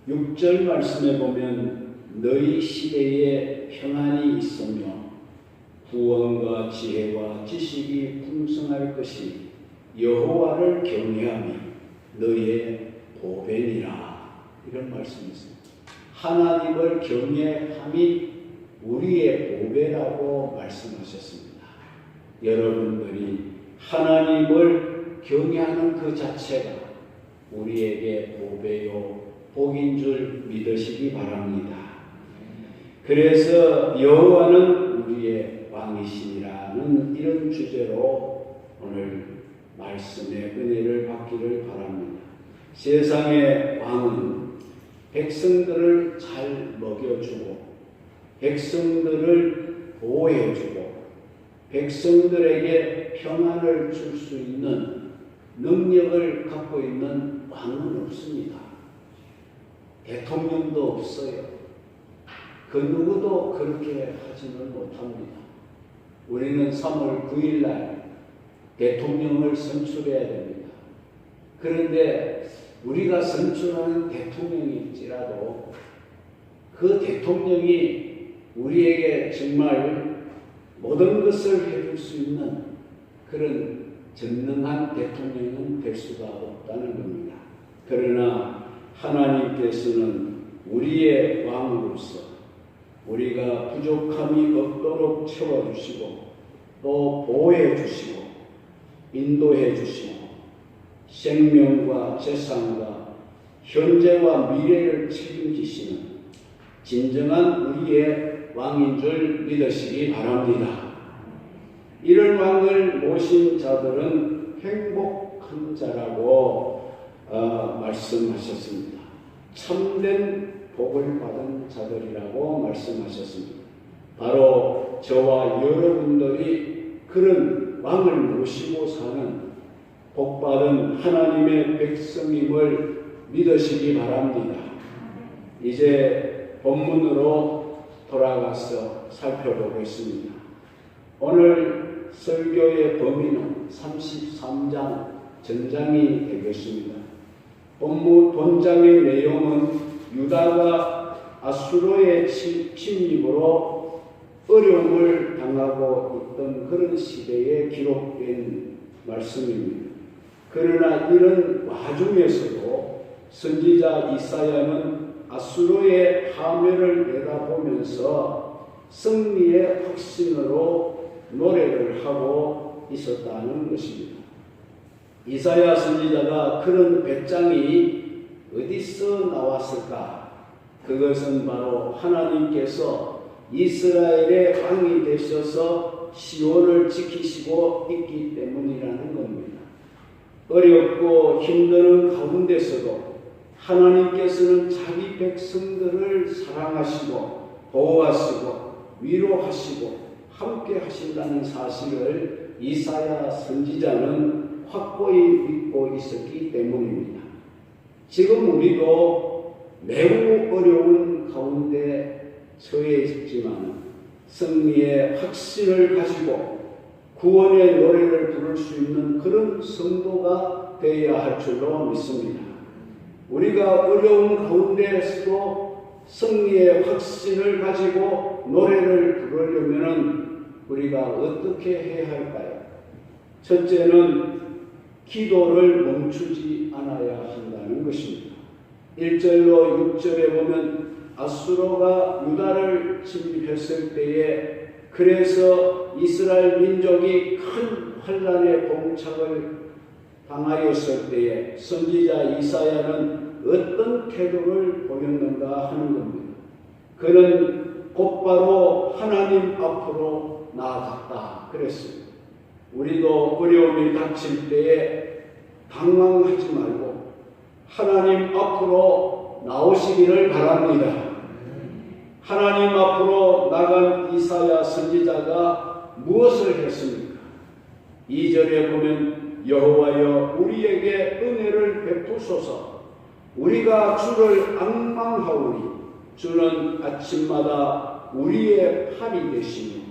6절 말씀에 보면 너희 시대에 평안이 있으며 구원과 지혜와 지식이 풍성할 것이 여호와를 경외함이 너희의 보배니라. 이런 말씀이 있습니다. 하나님을 경외함이 우리의 보배라고 말씀하셨습니다. 여러분들이 하나님을 경외하는 그 자체가 우리에게 보배요 복인 줄 믿으시기 바랍니다. 그래서 여호와는 우리의 왕이시라는 이런 주제로 오늘 말씀의 은혜를 받기를 바랍니다. 세상의 왕은 백성들을 잘 먹여주고 백성들을 보호해주고 백성들에게 평안을 줄 수 있는 능력을 갖고 있는 왕은 없습니다. 대통령도 없어요. 그 누구도 그렇게 하지는 못합니다. 우리는 3월 9일 날 대통령을 선출해야 됩니다. 그런데 우리가 선출하는 대통령일지라도 그 대통령이 우리에게 정말 모든 것을 해줄 수 있는 그런 전능한 대통령은 될 수가 없다는 겁니다. 그러나 하나님께서는 우리의 왕으로서 우리가 부족함이 없도록 채워주시고 또 보호해 주시고 인도해 주시고 생명과 재산과 현재와 미래를 책임지시는 진정한 우리의 왕인 줄 믿으시기 바랍니다. 이런 왕을 모신 자들은 행복한 자라고 말씀하셨습니다. 참된 복을 받은 자들이라고 말씀하셨습니다. 바로 저와 여러분들이 그런 왕을 모시고 사는 복받은 하나님의 백성임을 믿으시기 바랍니다. 이제 본문으로 돌아가서 살펴보겠습니다. 오늘 설교의 범위는 33장 전장이 되겠습니다. 본장의 내용은 유다가 아수르의 침입으로 어려움을 당하고 있던 그런 시대에 기록된 말씀입니다. 그러나 이런 와중에서도 선지자 이사야는 아수르의 파멸을 내다보면서 승리의 확신으로 노래를 하고 있었다는 것입니다. 이사야 선지자가 그런 배짱이 어디서 나왔을까? 그것은 바로 하나님께서 이스라엘의 왕이 되셔서 시온을 지키시고 있기 때문이라는 겁니다. 어렵고 힘든 가운데서도 하나님께서는 자기 백성들을 사랑하시고 보호하시고 위로하시고 함께 하신다는 사실을 이사야 선지자는 확고히 믿고 있었기 때문입니다. 지금 우리도 매우 어려운 가운데 처해 있지만 승리의 확신을 가지고 구원의 노래를 부를 수 있는 그런 성도가 되어야 할 줄로 믿습니다. 우리가 어려운 가운데에서도 승리의 확신을 가지고 노래를 부르려면 우리가 어떻게 해야 할까요? 첫째는 기도를 멈추지 않아야 한다는 것입니다. 1절로 6절에 보면 아수르가 유다를 침입했을 때에 그래서 이스라엘 민족이 큰 환난의 봉착을 당하였을 때에 선지자 이사야는 어떤 태도를 보였는가 하는 겁니다. 그는 곧바로 하나님 앞으로 나아갔다 그랬습니다. 우리도 어려움이 닥칠 때에 당황하지 말고 하나님 앞으로 나오시기를 바랍니다. 하나님 앞으로 나간 이사야 선지자가 무엇을 했습니까? 2절에 보면 여호와여 우리에게 은혜를 베푸소서 우리가 주를 앙망하오니 주는 아침마다 우리의 팔이 되시며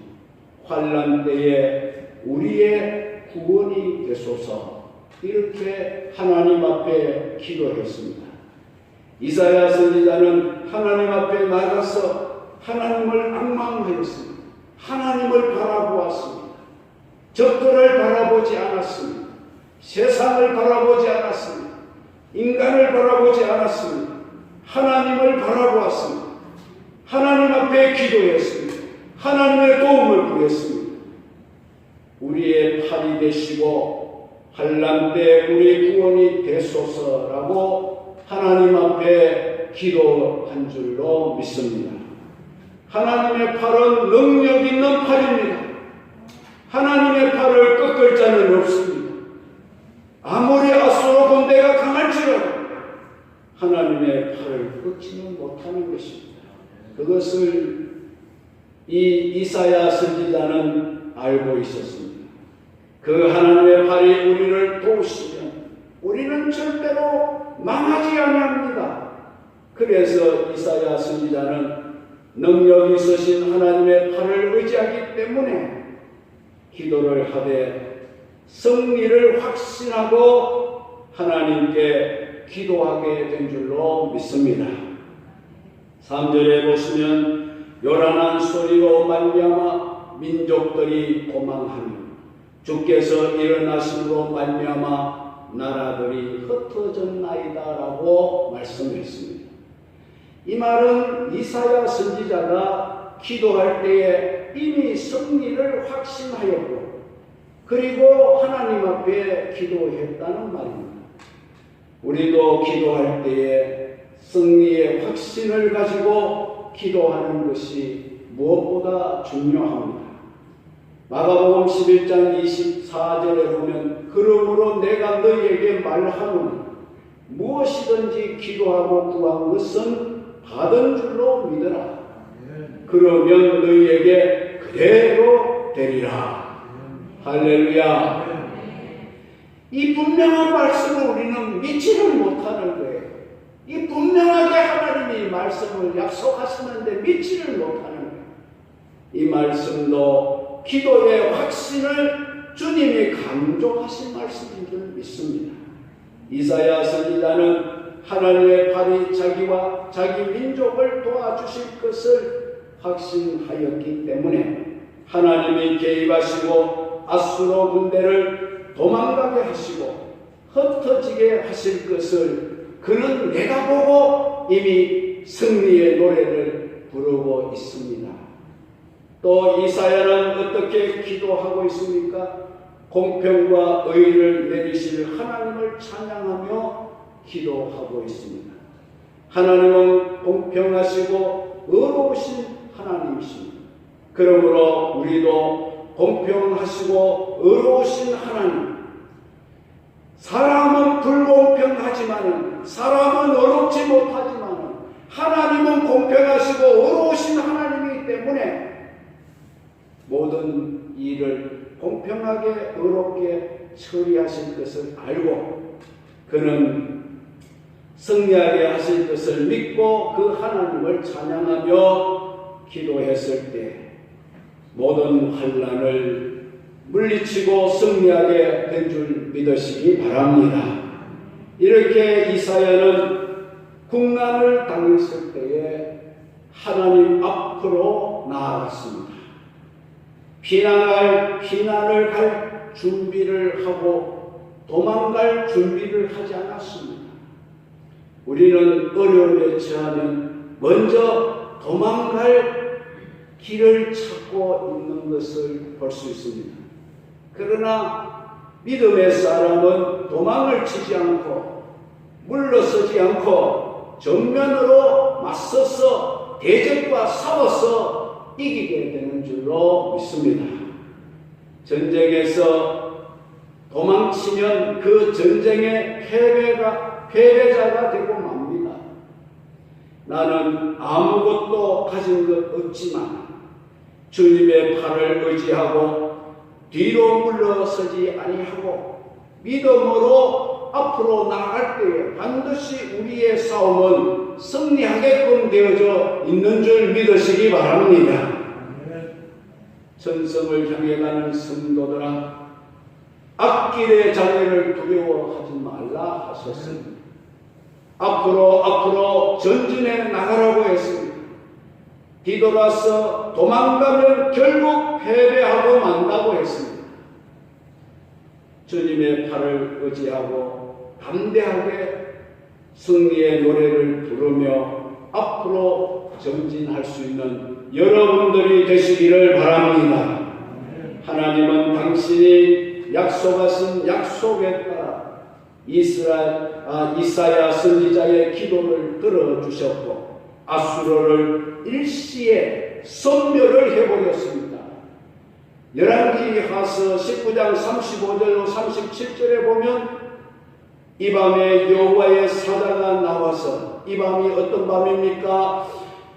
환난 때에 우리의 구원이 되소서 이렇게 하나님 앞에 기도했습니다. 이사야 선지자는 하나님 앞에 나가서 하나님을 앙망하였습니다. 하나님을 바라보았습니다. 적들을 바라보지 않았습니다. 세상을 바라보지 않았습니다. 인간을 바라보지 않았습니다. 하나님을 바라보았습니다. 하나님 앞에 기도했습니다. 하나님의 도움을 구했습니다. 우리의 팔이 되시고 환난 때 우리의 구원이 되소서라고 하나님 앞에 기도한 줄로 믿습니다. 하나님의 팔은 능력 있는 팔입니다. 하나님의 팔을 꺾을 자는 없습니다. 아무리 아수르 군대가 강할지라도 하나님의 팔을 꺾지는 못하는 것입니다. 그것을 이 이사야 선지자는 알고 있었습니다. 그 하나님의 팔이 우리를 도우시면 우리는 절대로 망하지 아니합니다. 그래서 이사야 선지자는 능력 있으신 하나님의 팔을 의지하기 때문에 기도를 하되 승리를 확신하고 하나님께 기도하게 된 줄로 믿습니다. 3절에 보시면 요란한 소리로 말미암아 민족들이 도망하며 주께서 일어나심으로 말미암아 나라들이 흩어졌나이다라고 말씀했습니다. 이 말은 이사야 선지자가 기도할 때에 이미 승리를 확신하였고 그리고 하나님 앞에 기도했다는 말입니다. 우리도 기도할 때에 승리의 확신을 가지고 기도하는 것이 무엇보다 중요합니다. 마가복음 11장 24절에 보면 그러므로 내가 너희에게 말하노니 무엇이든지 기도하고 구한 것은 받은 줄로 믿으라. 그러면 너희에게 그대로 되리라. 할렐루야. 이 분명한 말씀을 우리는 믿지를 못하는 거예요. 이 분명하게 하나님이 말씀을 약속하시는데 믿지를 못하는 거예요. 이 말씀도 기도의 확신을 주님이 강조하신 말씀인 줄 믿습니다. 이사야 선지자는 하나님의 팔이 자기와 자기 민족을 도와주실 것을 확신하였기 때문에 하나님이 개입하시고 아수르 군대를 도망가게 하시고 흩어지게 하실 것을 그는 내다보고 이미 승리의 노래를 부르고 있습니다. 또 이사야는 어떻게 기도하고 있습니까? 공평과 의를 내리실 하나님을 찬양하며 기도하고 있습니다. 하나님은 공평하시고 의로우신 하나님이십니다. 그러므로 우리도 공평하시고 의로우신 하나님, 사람은 불공평하지만 사람은 의롭지 못하지만 하나님은 공평하시고 의로우신 하나님이기 때문에 모든 일을 공평하게 의롭게 처리하실 것을 알고 그는 승리하게 하실 것을 믿고 그 하나님을 찬양하며 기도했을 때 모든 환난을 물리치고 승리하게 된 줄 믿으시기 바랍니다. 이렇게 이사야는 국난을 당했을 때에 하나님 앞으로 나아갔습니다. 피난을 갈 준비를 하고 도망갈 준비를 하지 않았습니다. 우리는 어려움에 처하면 먼저 도망갈 길을 찾고 있는 것을 볼 수 있습니다. 그러나 믿음의 사람은 도망을 치지 않고 물러서지 않고 정면으로 맞서서 대적과 싸워서 이기게 되는 줄로 믿습니다. 전쟁에서 도망치면 그 전쟁의 패배자가 되고 맙니다. 나는 아무것도 가진 것 없지만 주님의 팔을 의지하고 뒤로 물러서지 아니하고 믿음으로 앞으로 나아갈 때에 반드시 우리의 싸움은 승리하게끔 되어져 있는 줄 믿으시기 바랍니다. 전성을 향해 가는 성도들아, 앞길의 장애를 두려워하지 말라 하셨습니다. 앞으로 전진해 나가라고 했습니다. 뒤돌아서 도망가면 결국 패배하고 만다고 했습니다. 주님의 팔을 의지하고 담대하게 승리의 노래를 부르며 앞으로 전진할 수 있는 여러분들이 되시기를 바랍니다. 하나님은 당신이 약속하신 약속에 따라 이사야 선지자의 기도를 들어주셨고 아수르를 일시에 섬멸을 해버렸습니다. 열왕기하서 19장 35절 37절에 보면 이 밤에 여호와의 사자가 나와서, 이 밤이 어떤 밤입니까?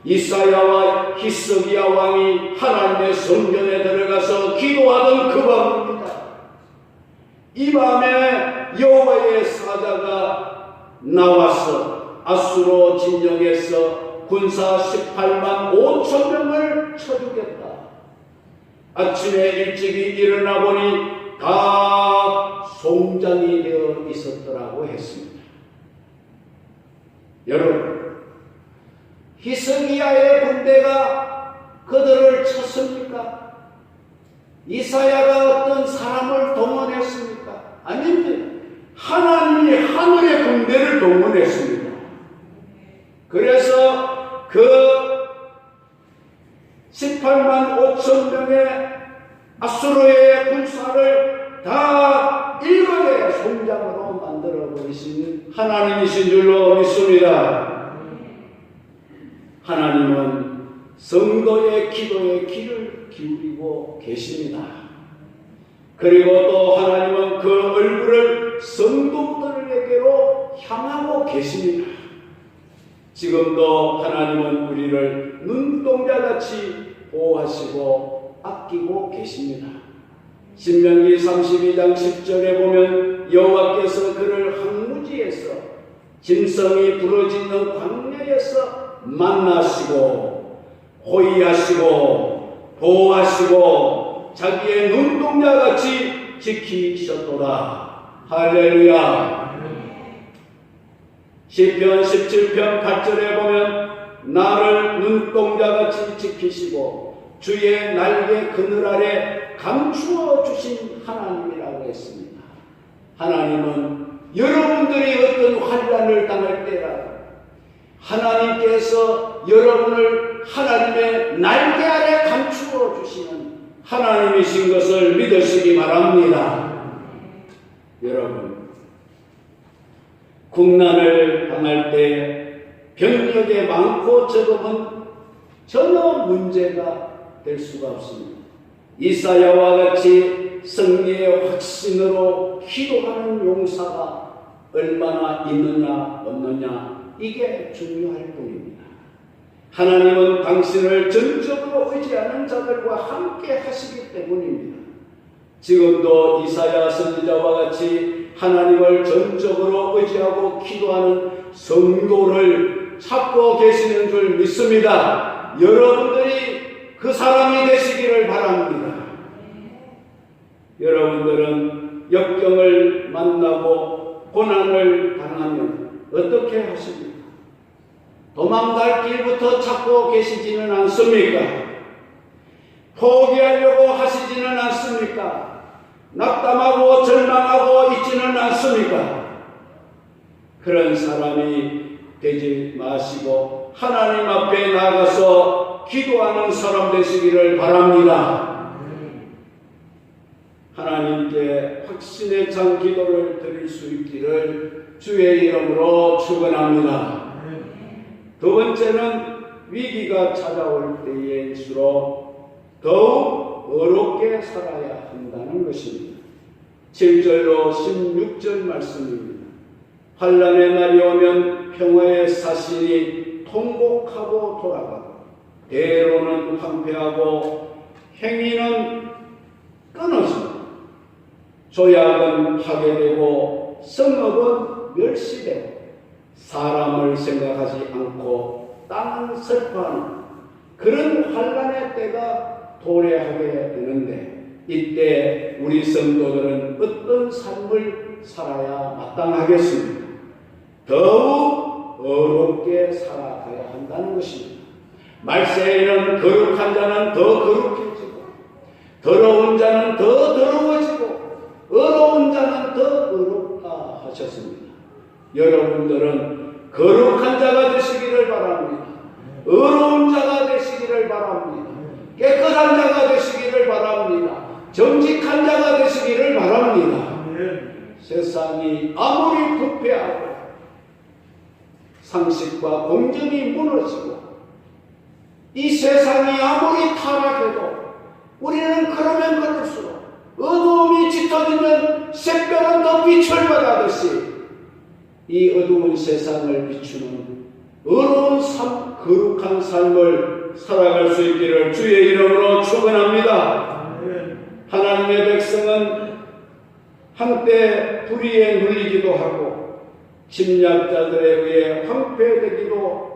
이사야와 히스기야 왕이 하나님의 성전에 들어가서 기도하던 그 밤입니다. 이 밤에 여호와의 사자가 나와서 아수르 진영에서 군사 18만 5천 명을 쳐주겠다. 아침에 일찍이 일어나 보니 다 송장이 되어 있었더라고 했습니다. 여러분, 히스기야의 군대가 그들을 쳤습니까? 이사야가 어떤 사람을 동원했습니까? 아닙니다. 하나님이 하늘의 군대를 동원했습니다. 그래서 그 18만 5천 명의 아수르의 군사를 다 일거에 송장으로 만들어 버리신 하나님이신 줄로 믿습니다. 하나님은 성도의 기도에 귀를 기울이고 계십니다. 그리고 또 하나님은 그 얼굴을 성도들에게로 향하고 계십니다. 지금도 하나님은 우리를 눈동자같이 보호하시고 아끼고 계십니다. 신명기 32장 10절에 보면 여호와께서 그를 황무지에서 짐승이 부러지는 광야에서 만나시고 호위하시고 보호하시고 자기의 눈동자같이 지키셨도다. 할렐루야. 시편 17편 8절에 보면 나를 눈동자같이 지키시고 주의 날개 그늘 아래 감추어 주신 하나님이라고 했습니다. 하나님은 여러분들이 어떤 환난을 당할 때라도 하나님께서 여러분을 하나님의 날개 아래 감추어 주시는 하나님이신 것을 믿으시기 바랍니다. 여러분, 국난을 당할 때 병력의 많고 적음은 전혀 문제가 될 수가 없습니다. 이사야와 같이 승리의 확신으로 기도하는 용사가 얼마나 있느냐 없느냐, 이게 중요할 뿐입니다. 하나님은 당신을 전적으로 의지하는 자들과 함께 하시기 때문입니다. 지금도 이사야 선지자와 같이 하나님을 전적으로 의지하고 기도하는 성도를 찾고 계시는 줄 믿습니다. 여러분들이 그 사람이 되시기를 바랍니다. 여러분들은 역경을 만나고 고난을 당하면 어떻게 하십니까? 도망갈 길부터 찾고 계시지는 않습니까? 포기하려고 하시지는 않습니까? 낙담하고 절망하고 있지는 않습니까? 그런 사람이 되지 마시고 하나님 앞에 나가서 기도하는 사람 되시기를 바랍니다. 하나님께 확신에 찬 기도를 드릴 수 있기를 주의 이름으로 축원합니다. 두 번째는 위기가 찾아올 때일수록 더욱 어렵게 살아야 한다는 것입니다. 7절로 16절 말씀입니다. 환난의 날이 오면 평화의 사신이 통곡하고 돌아가고 대로는 황폐하고 행위는 끊어지고 조약은 파괴되고 성읍은 멸시되고 사람을 생각하지 않고 땅은 슬퍼하는 그런 환난의 때가 도래하게 되는데, 이때 우리 성도들은 어떤 삶을 살아야 마땅하겠습니까? 더욱 어렵게 살아가야 한다는 것입니다. 말세에는 거룩한 자는 더 거룩해지고 더러운 자는 더 더러워지고 어려운 자는 더 어렵다 하셨습니다. 여러분들은 거룩한 자가 되시기를 바랍니다. 어려운 자가 되시기를 바랍니다. 깨끗한 자가 되시기를 바랍니다. 정직한 자가 되시기를 바랍니다. 세상이 아무리 부패하고 상식과 공정이 무너지고 이 세상이 아무리 타락해도 우리는 그러면 그럴수록 어두움이 짙어지면 샛별은 더 빛을 발하듯이 이 어두운 세상을 비추는 어려운 삶, 거룩한 삶을 살아갈 수 있기를 주의 이름으로 축원합니다. 하나님의 백성은 한때 불의에 눌리기도 하고 침략자들에 의해 황폐되기도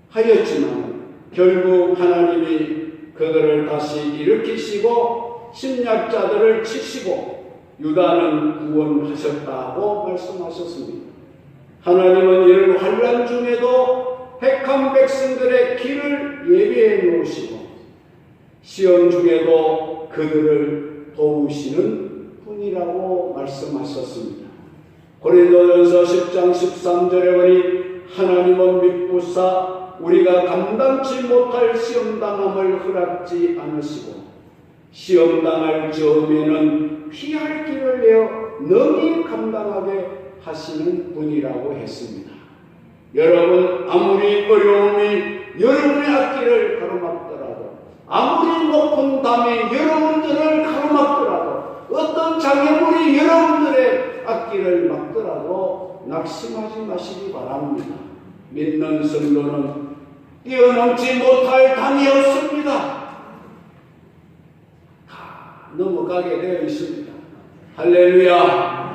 하였지만 결국 하나님이 그들을 다시 일으키시고 침략자들을 치시고 유다는 구원하셨다고 말씀하셨습니다. 하나님은 이런 환난 중에도 택한 백성들의 길을 예비해 놓으시고 시험 중에도 그들을 도우시는 분이라고 말씀하셨습니다. 고린도전서 10장 13절에 보니 하나님은 믿부사 우리가 감당치 못할 시험당함을 허락지 않으시고 시험당할 즈음에는 피할 길을 내어 능히 감당하게 하시는 분이라고 했습니다. 여러분 아무리 어려움이 여러분의 앞길을 가로막더라도 아무리 높은 담이 여러분들을 가로막더라도 어떤 장애물이 여러분들의 앞길을 막더라도 낙심하지 마시기 바랍니다. 믿는 성도는 뛰어넘지 못할 담이 없습니다. 다 넘어가게 되어 있습니다. 할렐루야.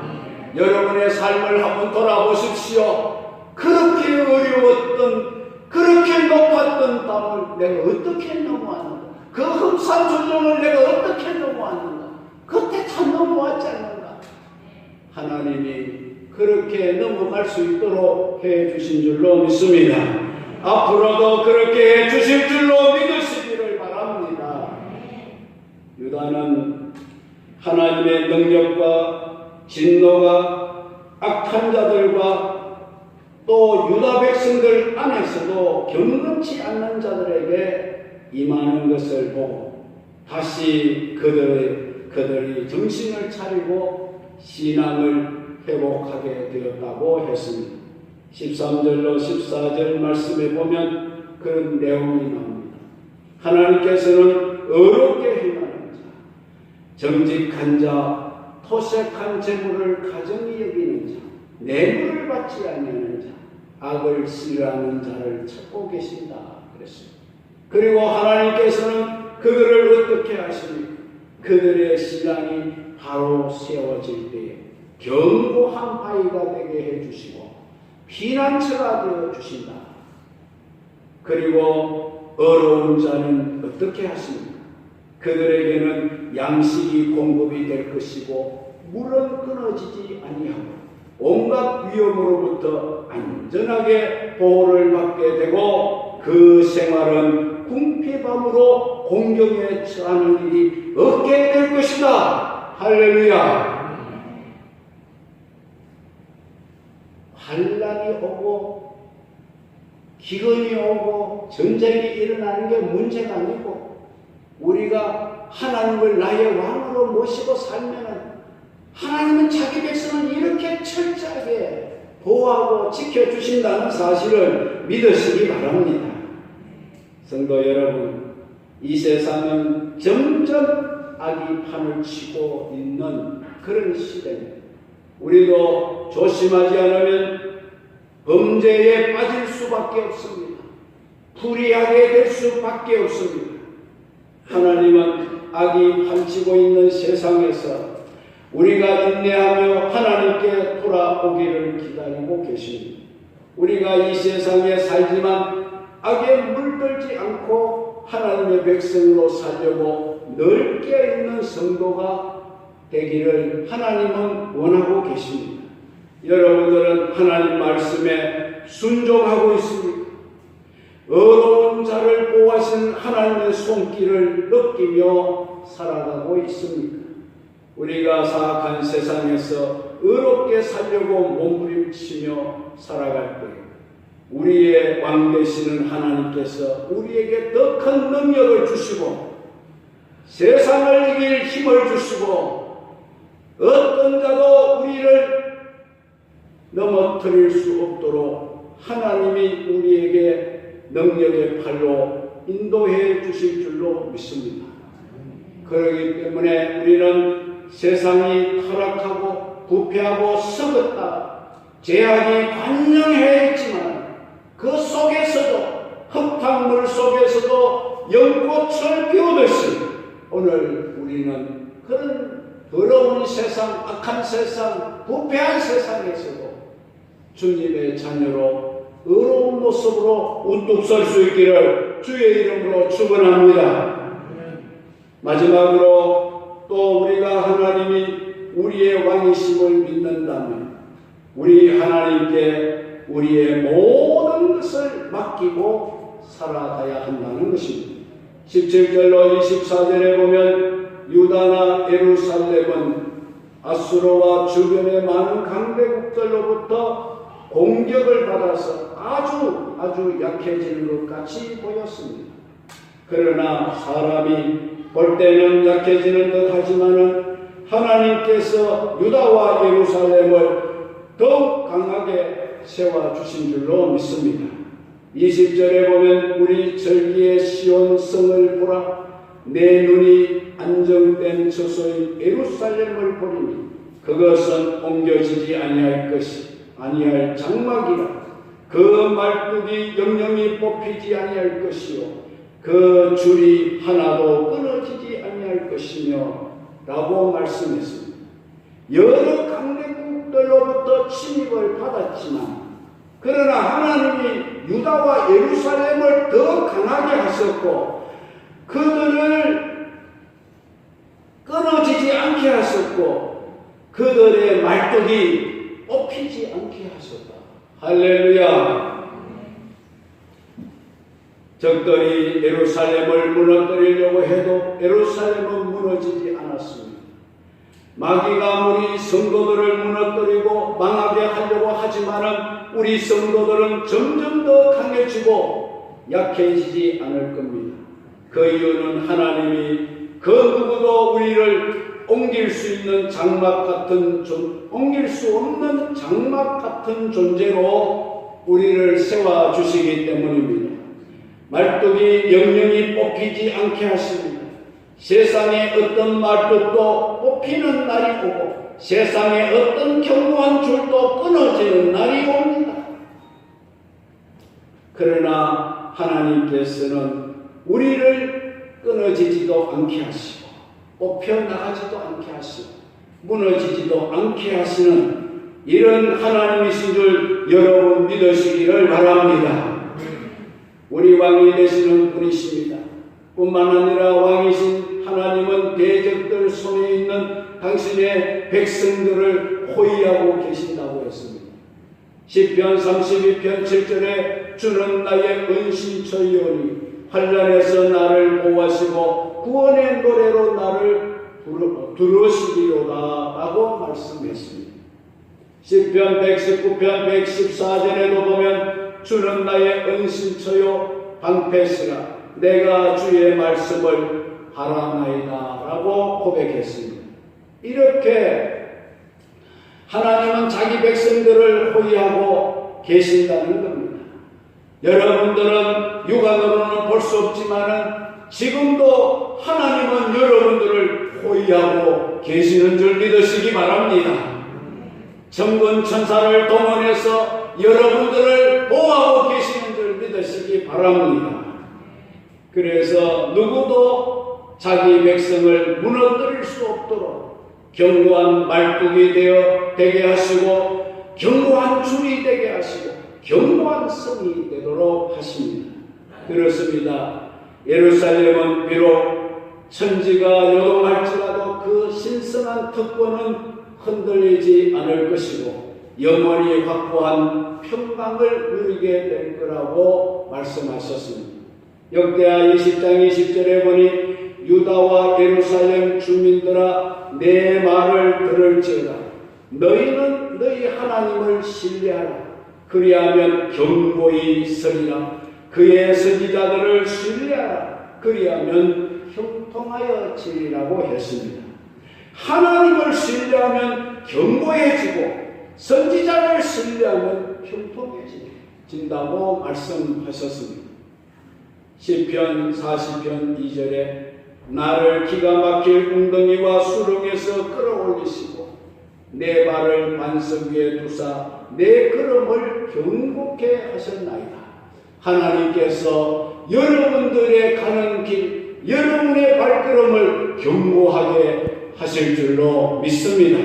여러분의 삶을 한번 돌아보십시오. 그렇게 어려웠던 그렇게 높았던 담을 내가 어떻게 넘어왔는가? 그 흡산 조정을 내가 어떻게 넘어왔는가? 그때 다 넘어왔지 않는가? 하나님이 그렇게 넘어갈 수 있도록 해 주신 줄로 믿습니다. 앞으로도 그렇게 해 주실 줄로 믿으시기를 바랍니다. 유다는 하나님의 능력과 진노가 악한 자들과 또 유다 백성들 안에서도 경건치 않는 자들에게 임하는 것을 보고 다시 그들이 정신을 차리고 신앙을 회복하게 되었다고 했습니다. 13절로 14절 말씀에 보면 그런 내용이 나옵니다. 하나님께서는 어렵게 행하는 자, 정직한 자, 토색한 재물을 가정히 여기는 자, 뇌물을 받지 않는 자, 악을 싫어하는 자를 찾고 계신다 그랬습니다. 그리고 하나님께서는 그들을 어떻게 하십니까? 그들의 신앙이 바로 세워질 때에 견고한 바위가 되게 해주시고 피난처가 되어주신다. 그리고 어려운 자는 어떻게 하십니까? 그들에게는 양식이 공급이 될 것이고 물은 끊어지지 아니하고 온갖 위험으로부터 안전하게 보호를 받게 되고 그 생활은 궁핍함으로 공경에 처하는 일이 없게 될 것이다. 할렐루야. 환난이 오고 기근이 오고 전쟁이 일어나는 게 문제가 아니고 우리가 하나님을 나의 왕으로 모시고 살면은 하나님은 자기 백성을 이렇게 철저하게 보호하고 지켜주신다는 사실을 믿으시기 바랍니다. 성도 여러분, 이 세상은 점점 악이 판을 치고 있는 그런 시대입니다. 우리도 조심하지 않으면 범죄에 빠질 수밖에 없습니다. 불의하게 될 수밖에 없습니다. 하나님은 악이 판치고 있는 세상에서 우리가 인내하며 하나님께 돌아오기를 기다리고 계십니다. 우리가 이 세상에 살지만 악에 물들지 않고 하나님의 백성으로 살려고 넓게 있는 성도가 되기를 하나님은 원하고 계십니다. 여러분들은 하나님 말씀에 순종하고 있습니까? 어려운 자를 보호하시는 하나님의 손길을 느끼며 살아가고 있습니까? 우리가 사악한 세상에서 의롭게 살려고 몸부림치며 살아갈 때 우리의 왕 되시는 하나님께서 우리에게 더 큰 능력을 주시고 세상을 이길 힘을 주시고 어떤 자도 우리를 넘어뜨릴 수 없도록 하나님이 우리에게 능력의 팔로 인도해 주실 줄로 믿습니다. 그렇기 때문에 우리는 세상이 타락하고 부패하고 썩었다, 죄악이 관영해 있지만 그 속에서도 흙탕물 속에서도 연꽃을 피우듯이 오늘 우리는 그런 더러운 세상, 악한 세상, 부패한 세상에서도 주님의 자녀로 의로운 모습으로 우뚝 설 수 있기를 주의 이름으로 축원합니다. 마지막으로 또 우리가 하나님이 우리의 왕이심을 믿는다면 우리 하나님께 우리의 모든 것을 맡기고 살아가야 한다는 것입니다. 17절로 24절에 보면 유다나 예루살렘은 아수르와 주변의 많은 강대국들로부터 공격을 받아서 아주 약해지는 것 같이 보였습니다. 그러나 사람이 볼 때는 약해지는 듯 하지만은 하나님께서 유다와 예루살렘을 더욱 강하게 세워주신 줄로 믿습니다. 20절에 보면 우리 절기의 시온 성을 보라, 내 눈이 안정된 저소인 예루살렘을 보리니 그것은 옮겨지지 아니할 장막이라. 그 말뚝이 영영이 뽑히지 아니할 것이요 그 줄이 하나도 끊어지지 아니할 것이며 라고 말씀했습니다. 여러 강대국들로부터 침입을 받았지만 그러나 하나님이 유다와 예루살렘을 더 강하게 하셨고 그들을 끊어지지 않게 하셨고 그들의 말뚝이 뽑히지 않게 하셨다. 할렐루야. 적들이 예루살렘을 무너뜨리려고 해도 예루살렘은 무너지지 않았습니다. 마귀가 우리 성도들을 무너뜨리고 망하게 하려고 하지만은 우리 성도들은 점점 더 강해지고 약해지지 않을 겁니다. 그 이유는 하나님이 그 누구도 우리를 옮길 수 있는 장막 같은 옮길 수 없는 장막 같은 존재로 우리를 세워 주시기 때문입니다. 말뚝이 영영이 뽑히지 않게 하십니다. 세상에 어떤 말뚝도 뽑히는 날이 오고 세상에 어떤 견고한 줄도 끊어지는 날이 옵니다. 그러나 하나님께서는 우리를 끊어지지도 않게 하시고 뽑혀나가지도 않게 하시고 무너지지도 않게 하시는 이런 하나님이신 줄 여러분 믿으시기를 바랍니다. 우리 왕이 되시는 분이십니다. 뿐만 아니라 왕이신 하나님은 대적들 손에 있는 당신의 백성들을 호위하고 계신다고 했습니다. 시편 32편 7절에 주는 나의 은신처이오니 환난에서 나를 보호하시고 구원의 노래로 나를 부르시리로다 라고 말씀했습니다. 시편 119편 114절에도 보면 주는 나의 은신처요 방패시라 내가 주의 말씀을 바라나이다 라고 고백했습니다. 이렇게 하나님은 자기 백성들을 호위하고 계신다는 겁니다. 여러분들은 육안으로는 볼 수 없지만 지금도 하나님은 여러분들을 호위하고 계시는 줄 믿으시기 바랍니다. 천군 천사를 동원해서 여러분들을 보호하고 계시는 줄 믿으시기 바랍니다. 그래서 누구도 자기 백성을 무너뜨릴 수 없도록 견고한 말뚝이 되게 하시고 견고한 줄이 되게 하시고 견고한 성이 되도록 하십니다. 그렇습니다. 예루살렘은 비록 천지가 요동할지라도 그 신성한 특권은 흔들리지 않을 것이고 영원히 확보한 평강을 누리게 될 거라고 말씀하셨습니다. 역대하 20장 20절에 보니 유다와 예루살렘 주민들아 내 말을 들을지어다. 너희는 너희 하나님을 신뢰하라. 그리하면 견고히 서리라. 그의 선지자들을 신뢰하라. 그리하면 형통하여 지리라고 했습니다. 하나님을 신뢰하면 견고해지고 선지자를 신뢰하면 형통해진다고 말씀하셨습니다. 시편 40편 2절에 나를 기가 막힐 웅덩이와 수렁에서 끌어올리시고 내 발을 반석 위에 두사 내 걸음을 견고케 하셨나이다. 하나님께서 여러분들의 가는 길, 여러분의 발걸음을 견고하게 하실 줄로 믿습니다.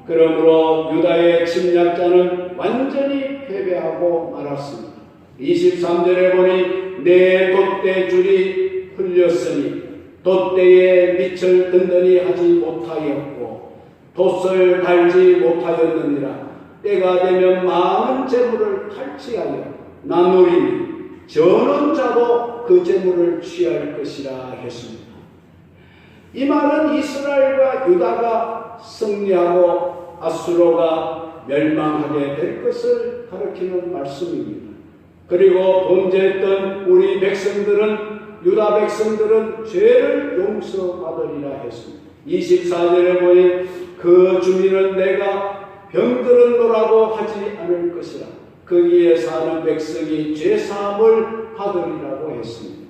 그러므로 유다의 침략자는 완전히 패배하고 말았습니다. 23절에 보니 내 돛대줄이 흘렸으니 돛대에 밑을 든든히 하지 못하였고 돛을 달지 못하였느니라. 때가 되면 많은 재물을 탈취하여 나누리니 저는 자도 그 재물을 취할 것이라 했습니다. 이 말은 이스라엘과 유다가 승리하고 아수르가 멸망하게 될 것을 가리키는 말씀입니다. 그리고 범죄했던 우리 백성들은 유다 백성들은 죄를 용서받으리라 했습니다. 24절에 보니 그 주민은 내가 병들었노라고 하지 않을 것이라. 거기에 사는 백성이 죄사함을 받으리라고 했습니다.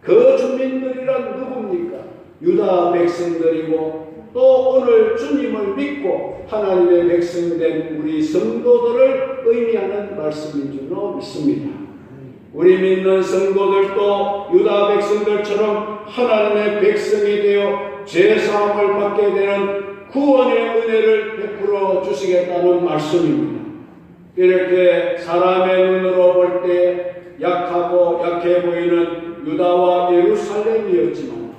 그 주민들이란 누굽니까? 유다 백성들이고 또 오늘 주님을 믿고 하나님의 백성된 우리 성도들을 의미하는 말씀인 줄로 믿습니다. 우리 믿는 성도들도 유다 백성들처럼 하나님의 백성이 되어 죄사함을 받게 되는 구원의 은혜를 베풀어 주시겠다는 말씀입니다. 이렇게 사람의 눈으로 볼 때 약하고 약해 보이는 유다와 예루살렘이었지만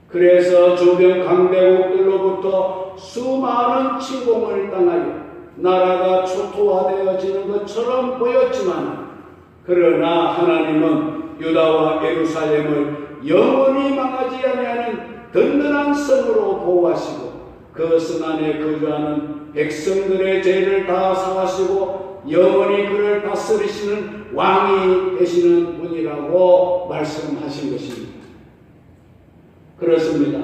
그래서 주변 강대국들로부터 수많은 침공을 당하여 나라가 초토화되어지는 것처럼 보였지만 그러나 하나님은 유다와 예루살렘을 영원히 망하지 아니하는 든든한 성으로 보호하시고 그 성 안에 거주하는 백성들의 죄를 다 사하시고 영원히 그를 다스리시는 왕이 되시는 분이라고 말씀하신 것입니다. 그렇습니다.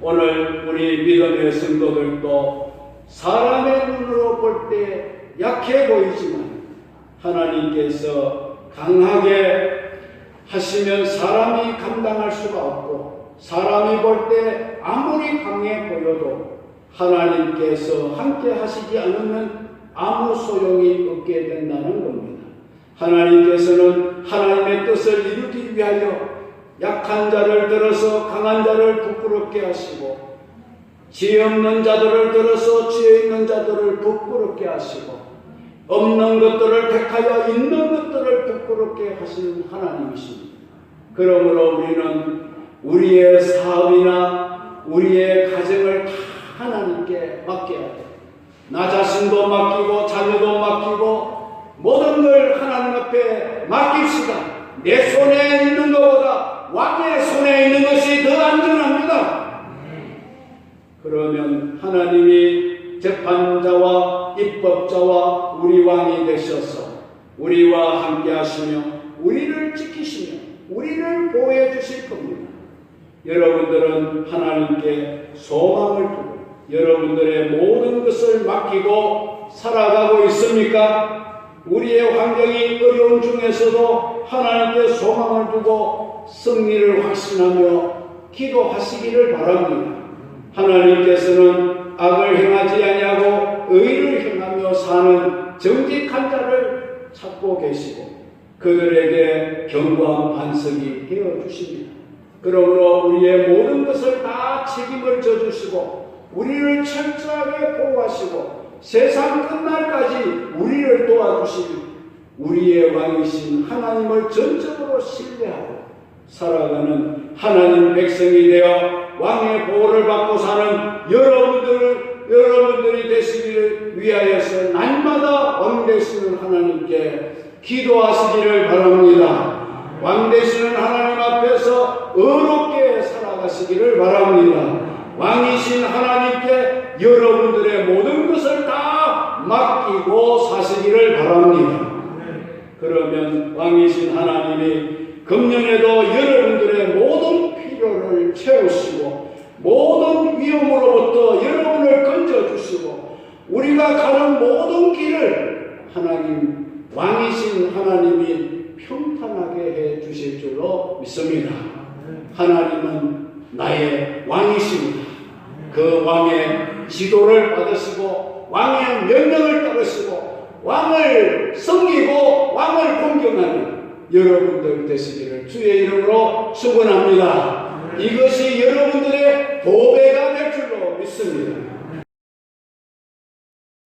오늘 우리 믿음의 성도들도 사람의 눈으로 볼 때 약해 보이지만 하나님께서 강하게 하시면 사람이 감당할 수가 없고 사람이 볼 때 아무리 강해 보여도 하나님께서 함께 하시지 않으면 아무 소용이 없게 된다는 겁니다. 하나님께서는 하나님의 뜻을 이루기 위하여 약한 자를 들어서 강한 자를 부끄럽게 하시고 지혜 없는 자들을 들어서 지혜 있는 자들을 부끄럽게 하시고 없는 것들을 택하여 있는 것들을 부끄럽게 하시는 하나님이십니다. 그러므로 우리는 우리의 사업이나 우리의 가정을 다 하나님께 맡겨야 돼요. 나 자신도 맡기고 자녀도 맡기고 모든 걸 하나님 앞에 맡깁시다. 내 손에 있는 것보다 왕의 손에 있는 것이 더 안전합니다. 그러면 하나님이 재판자와 입법자와 우리 왕이 되셔서 우리와 함께 하시며 우리를 지키시며 우리를 보호해 주실 겁니다. 여러분들은 하나님께 소망을 두고 여러분들의 모든 것을 맡기고 살아가고 있습니까? 우리의 환경이 어려운 중에서도 하나님께 소망을 두고 승리를 확신하며 기도하시기를 바랍니다. 하나님께서는 악을 행하지 아니하고 의를 행하며 사는 정직한 자를 찾고 계시고 그들에게 견고한 반석이 되어 주십니다. 그러므로 우리의 모든 것을 다 책임을 져주시고 우리를 철저하게 보호하시고 세상 끝날까지 우리를 도와주실 우리의 왕이신 하나님을 전적으로 신뢰하고 살아가는 하나님 백성이 되어 왕의 보호를 받고 사는 여러분들을 여러분들이 되시기를 위하여서 날마다 왕 되시는 하나님께 기도하시기를 바랍니다. 왕 되시는 하나님 앞에서 의롭게 살아가시기를 바랍니다. 왕이신 하나님께 여러분들의 모든 것을 다 맡기고 사시기를 바랍니다. 그러면 왕이신 하나님이 금년에도 여러분들의 모든 필요를 채우시고 모든 위험으로부터 여러분을 건져주시고 우리가 가는 모든 길을 하나님 왕이신 하나님이 평탄하게 해 주실 줄로 믿습니다. 하나님은 나의 왕이십니다. 그 왕의 지도를 받으시고 왕의 명령을 따르시고 왕을 섬기고 왕을 공경하는 여러분들 되시기를 주의 이름으로 축원합니다. 이것이 여러분들의 보배가 될 줄로 믿습니다.